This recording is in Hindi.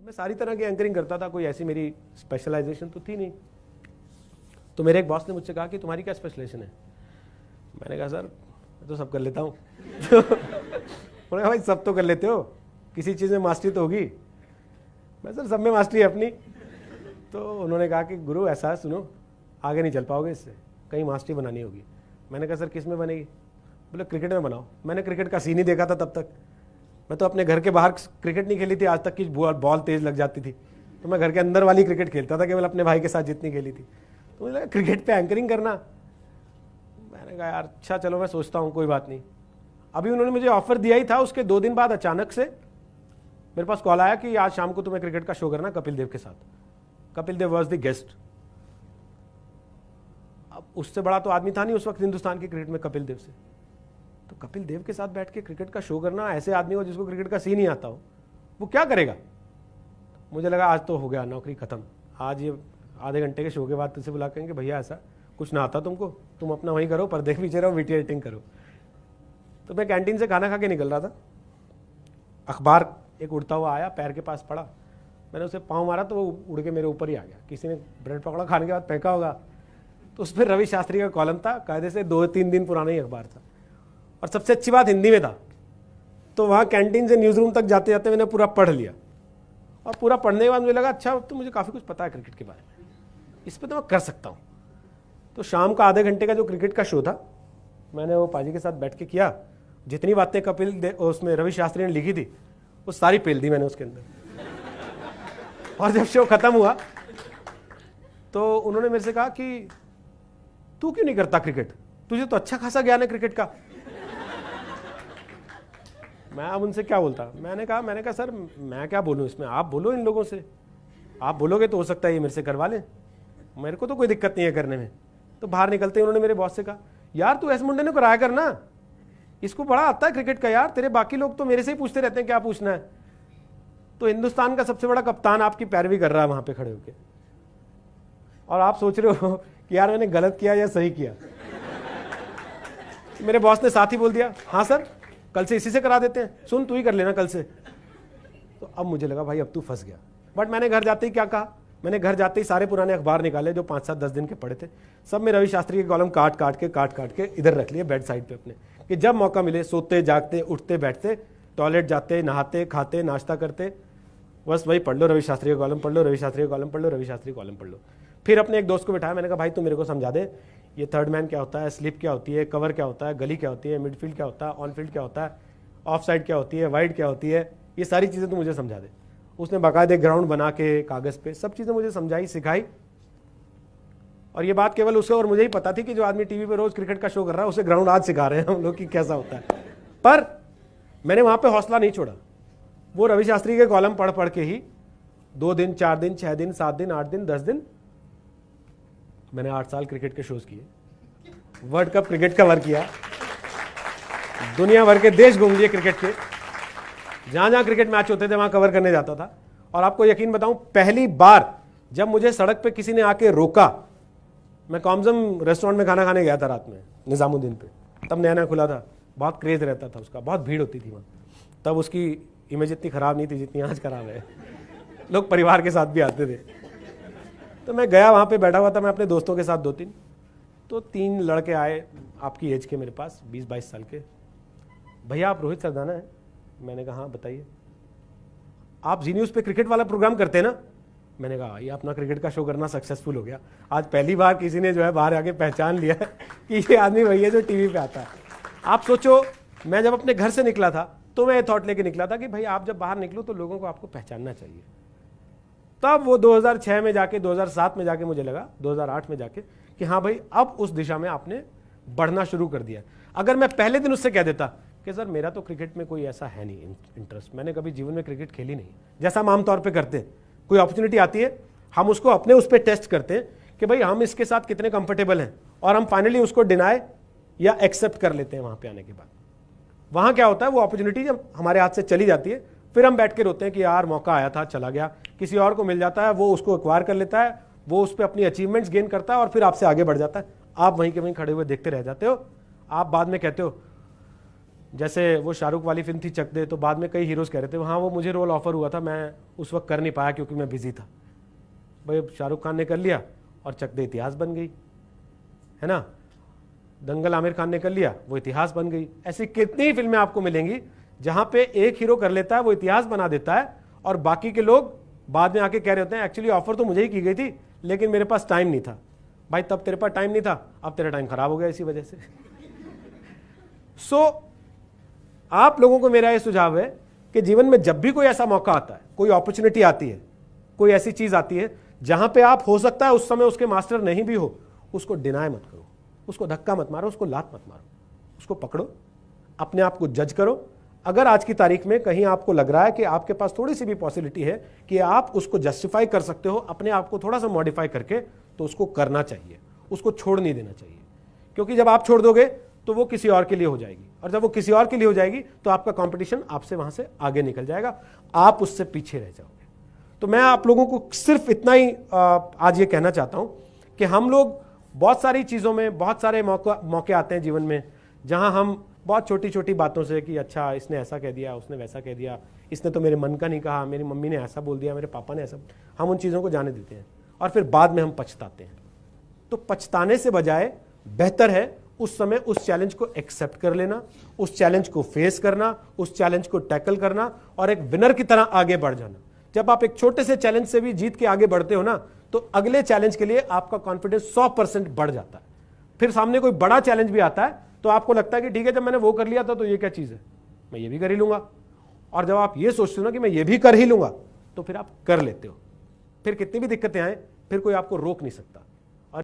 मैं सारी तरह की एंकरिंग करता था, कोई ऐसी मेरी स्पेशलाइजेशन तो थी नहीं। तो मेरे एक बॉस ने मुझसे कहा कि तुम्हारी क्या स्पेशलाइजेशन है? मैंने कहा सर मैं तो सब कर लेता हूँ। उन्होंने कहा भाई सब तो कर लेते हो, किसी चीज़ में मास्टरी तो होगी। मैं सर सब में मास्टरी है अपनी। तो उन्होंने कहा कि गुरु ऐसा है, सुनो आगे नहीं चल पाओगे इससे, कहीं मास्टरी बनानी होगी। मैंने कहा सर किस में बनेगी? बोले क्रिकेट में बनाओ। मैंने क्रिकेट का सीन ही देखा था तब तक, मैं तो अपने घर के बाहर क्रिकेट नहीं खेली थी आज तक कि बॉल तेज लग जाती थी। तो मैं घर के अंदर वाली क्रिकेट खेलता था केवल अपने भाई के साथ जितनी खेली थी। तो मुझे लगा क्रिकेट पे एंकरिंग करना। मैंने कहा यार अच्छा चलो मैं सोचता हूँ, कोई बात नहीं। अभी उन्होंने मुझे ऑफर दिया ही था, उसके 2 दिन बाद अचानक से मेरे पास कॉल आया कि आज शाम को तुम्हें क्रिकेट का शो करना कपिल देव के साथ। Kapil Dev was the guest. अब उससे बड़ा तो आदमी था नहीं उस वक्त हिंदुस्तान की क्रिकेट में कपिल देव से। तो कपिल देव के साथ बैठ के क्रिकेट का शो करना, ऐसे आदमी को जिसको क्रिकेट का सीन ही आता हो, वो क्या करेगा? मुझे लगा आज तो हो गया, नौकरी खत्म। आज ये आधे घंटे के शो के बाद तुझसे बुला करेंगे भैया ऐसा कुछ ना आता तुमको, तुम अपना वहीं करो, पर्दे के पीछे रहो, वीडियो एडिटिंग करो। तो मैं कैंटीन से खाना खा के निकल रहा था, अखबार एक उड़ता हुआ आया, पैर के पास पड़ा, मैंने उसे पाँव मारा तो वो उड़ के मेरे ऊपर ही आ गया। किसी ने ब्रेड पकड़ा, खाने के बाद फेंका होगा। तो उस पर रवि शास्त्री का कॉलम था, कायदे से 2-3 दिन पुराना ही अखबार था, और सबसे अच्छी बात हिंदी में था। तो वहाँ कैंटीन से न्यूज़ रूम तक जाते जाते मैंने पूरा पढ़ लिया, और पूरा पढ़ने के बाद मुझे लगा अच्छा तो मुझे काफ़ी कुछ पता है क्रिकेट के बारे में, इस पर तो मैं कर सकता हूँ। तो शाम का आधे घंटे का जो क्रिकेट का शो था, मैंने वो पाजी के साथ बैठ के किया। जितनी बातें कपिल उसमें रवि शास्त्री ने लिखी थी वो सारी पेल दी मैंने उसके अंदर। और जब शो खत्म हुआ तो उन्होंने मेरे से कहा कि तू क्यों नहीं करता क्रिकेट, तुझे तो अच्छा खासा ज्ञान है क्रिकेट का। मैं अब उनसे क्या बोलता? मैंने कहा सर मैं क्या बोलूं इसमें, आप बोलो इन लोगों से, आप बोलोगे तो हो सकता है ये मेरे से करवा लें, मेरे को तो कोई दिक्कत नहीं है करने में। तो बाहर निकलते ही उन्होंने मेरे बॉस से कहा यार तू ऐसे मुंडे ने कराया करना, इसको बड़ा आता है क्रिकेट का यार, तेरे बाकी लोग तो मेरे से ही पूछते रहते हैं क्या पूछना है। तो हिंदुस्तान का सबसे बड़ा कप्तान आपकी पैरवी कर रहा है वहां पे खड़े होके, और आप सोच रहे हो कि यार मैंने गलत किया या सही किया। मेरे बॉस ने साथ ही बोल दिया हाँ सर कल से इसी से करा देते हैं, सुन तू ही कर लेना कल से। तो अब मुझे लगा भाई अब तू फंस गया। बट मैंने घर जाते ही क्या कहा, मैंने घर जाते ही सारे पुराने अखबार निकाले जो 5-7-10 दिन के पड़े थे, सब में रवि शास्त्री के कॉलम काट काट के इधर रख लिए बेड साइड पे अपने, कि जब मौका मिले सोते जागते उठते बैठते, टॉयलेट जाते, नहाते खाते नाश्ता करते, बस वही पढ़ लो रवि शास्त्री का कॉलम पढ़ लो, रवि शास्त्री का कॉलम पढ़ लो, रवि शास्त्री का कॉलम पढ़ लो। फिर अपने एक दोस्त को बिठाया, मैंने कहा भाई तू मेरे को समझा दे ये थर्ड मैन क्या होता है, स्लिप क्या होती है, कवर क्या होता है, गली क्या होती है, मिडफील्ड क्या होता है, ऑन फील्ड क्या होता है, ऑफ साइड क्या होती है, वाइड क्या होती है, ये सारी चीज़ें तू मुझे समझा दे। उसने बाकायदे ग्राउंड बना के कागज़ पे सब चीज़ें मुझे समझाई सिखाई। और ये बात केवल उसे और मुझे ही पता थी कि जो आदमी टीवी पे रोज क्रिकेट का शो कर रहा है उसे ग्राउंड आज सिखा रहे हैं हम लोग कि कैसा होता है। पर मैंने वहाँ पे हौसला नहीं छोड़ा, वो रवि शास्त्री के कॉलम पढ़ पढ़ के ही 2 दिन 4 दिन 6 दिन 7 दिन 8 दिन 10 दिन मैंने 8 साल क्रिकेट के शोज किए, वर्ल्ड कप क्रिकेट कवर किया, दुनिया भर के देश घूम लिए क्रिकेट के, जहां जहां क्रिकेट मैच होते थे वहां कवर करने जाता था। और आपको यकीन बताऊं पहली बार जब मुझे सड़क पे किसी ने आके रोका, मैं कॉम्जम रेस्टोरेंट में खाना खाने गया था रात में निजामुद्दीन पे, तब नया नया खुला था, बहुत क्रेज रहता था उसका, बहुत भीड़ होती थी वहाँ, तब उसकी इमेज इतनी ख़राब नहीं थी जितनी आज ख़राब है, लोग परिवार के साथ भी आते थे। तो मैं गया वहाँ पे बैठा हुआ था मैं अपने दोस्तों के साथ 2-3, तो 3 लड़के आए आपकी एज के मेरे पास 20-22 साल के, भैया आप रोहित सरदाना है? मैंने कहा हाँ बताइए। आप जी न्यूज़ पे क्रिकेट वाला प्रोग्राम करते हैं ना? मैंने कहा ये अपना क्रिकेट का शो करना सक्सेसफुल हो गया, आज पहली बार किसी ने जो है बाहर आके पहचान लिया कि ये आदमी वही है जो टीवी पे आता है। आप सोचो मैं जब अपने घर से निकला था तो मैं ये थॉट लेके निकला था कि भाई आप जब बाहर निकलो तो लोगों को आपको पहचानना चाहिए। तब वो 2006 में जाके 2007 में जाके मुझे लगा 2008 में जाके कि हाँ भाई अब उस दिशा में आपने बढ़ना शुरू कर दिया। अगर मैं पहले दिन उससे कह देता कि सर मेरा तो क्रिकेट में कोई ऐसा है नहीं इंटरेस्ट, मैंने कभी जीवन में क्रिकेट खेली नहीं, जैसा हम आमतौर पर करते हैं, कोई अपॉर्चुनिटी आती है हम उसको अपने उस पर टेस्ट करते हैं कि भाई हम इसके साथ कितने कंफर्टेबल हैं, और हम फाइनली उसको डिनाई या एक्सेप्ट कर लेते हैं। वहां पे आने के बाद वहां क्या होता है, वो अपॉर्चुनिटी जब हमारे हाथ से चली जाती है फिर हम बैठ के रोते हैं कि यार मौका आया था चला गया, किसी और को मिल जाता है, वो उसको एक्वायर कर लेता है, वो उस पर अपनी अचीवमेंट्स गेन करता है और फिर आपसे आगे बढ़ जाता है, आप वहीं के वहीं खड़े हुए देखते रह जाते हो। आप बाद में कहते हो जैसे वो शाहरुख वाली फिल्म थी चक दे, तो बाद में कई हीरोज़ कह रहे थे हाँ वो मुझे रोल ऑफर हुआ था, मैं उस वक्त कर नहीं पाया क्योंकि मैं बिजी था। भाई शाहरुख खान ने कर लिया और चक दे इतिहास बन गई, है ना। दंगल आमिर खान ने कर लिया, वो इतिहास बन गई। ऐसी कितनी फिल्में आपको मिलेंगी जहां पे एक हीरो कर लेता है, वो इतिहास बना देता है, और बाकी के लोग बाद में आके कह रहे होते हैं एक्चुअली ऑफर तो मुझे ही की गई थी लेकिन मेरे पास टाइम नहीं था। भाई तब तेरे पास टाइम नहीं था, अब तेरा टाइम खराब हो गया इसी वजह से। सो आप लोगों को मेरा यह सुझाव है कि जीवन में जब भी कोई ऐसा मौका आता है, कोई अपॉर्चुनिटी आती है, कोई ऐसी चीज आती है जहां पे आप हो सकता है उस समय उसके मास्टर नहीं भी हो, उसको डिनाय मत करो, उसको धक्का मत मारो, उसको लात मत मारो, उसको पकड़ो, अपने आप को जज करो। अगर आज की तारीख में कहीं आपको लग रहा है कि आपके पास थोड़ी सी भी पॉसिबिलिटी है कि आप उसको जस्टिफाई कर सकते हो अपने आप को थोड़ा सा मॉडिफाई करके, तो उसको करना चाहिए, उसको छोड़ नहीं देना चाहिए। क्योंकि जब आप छोड़ दोगे तो वो किसी और के लिए हो जाएगी, और जब वो किसी और के लिए हो जाएगी तो आपका कंपटीशन आपसे वहां से आगे निकल जाएगा, आप उससे पीछे रह जाओगे। तो मैं आप लोगों को सिर्फ इतना ही आज ये कहना चाहता हूं कि हम लोग बहुत सारी चीज़ों में, बहुत सारे मौके आते हैं जीवन में जहां हम बहुत छोटी छोटी बातों से कि अच्छा इसने ऐसा कह दिया, उसने वैसा कह दिया, इसने तो मेरे मन का नहीं कहा, मेरी मम्मी ने ऐसा बोल दिया, मेरे पापा ने ऐसा, हम उन चीज़ों को जाने देते हैं और फिर बाद में हम पछताते हैं। तो पछताने से बजाय बेहतर है उस समय उस चैलेंज को एक्सेप्ट कर लेना, उस चैलेंज को फेस करना, उस चैलेंज को टैकल करना और एक विनर की तरह आगे बढ़ जाना। जब आप एक छोटे से चैलेंज से भी जीत के आगे बढ़ते हो ना, तो अगले चैलेंज के लिए आपका कॉन्फिडेंस 100% बढ़ जाता है। फिर सामने कोई बड़ा चैलेंज भी आता है तो आपको लगता है कि ठीक है, जब मैंने वो कर लिया था तो ये क्या चीज़ है, मैं ये भी कर ही लूंगा। और जब आप ये सोचते हो ना कि मैं ये भी कर ही लूंगा, तो फिर आप कर लेते हो। फिर कितनी भी दिक्कतें आए, फिर कोई आपको रोक नहीं सकता।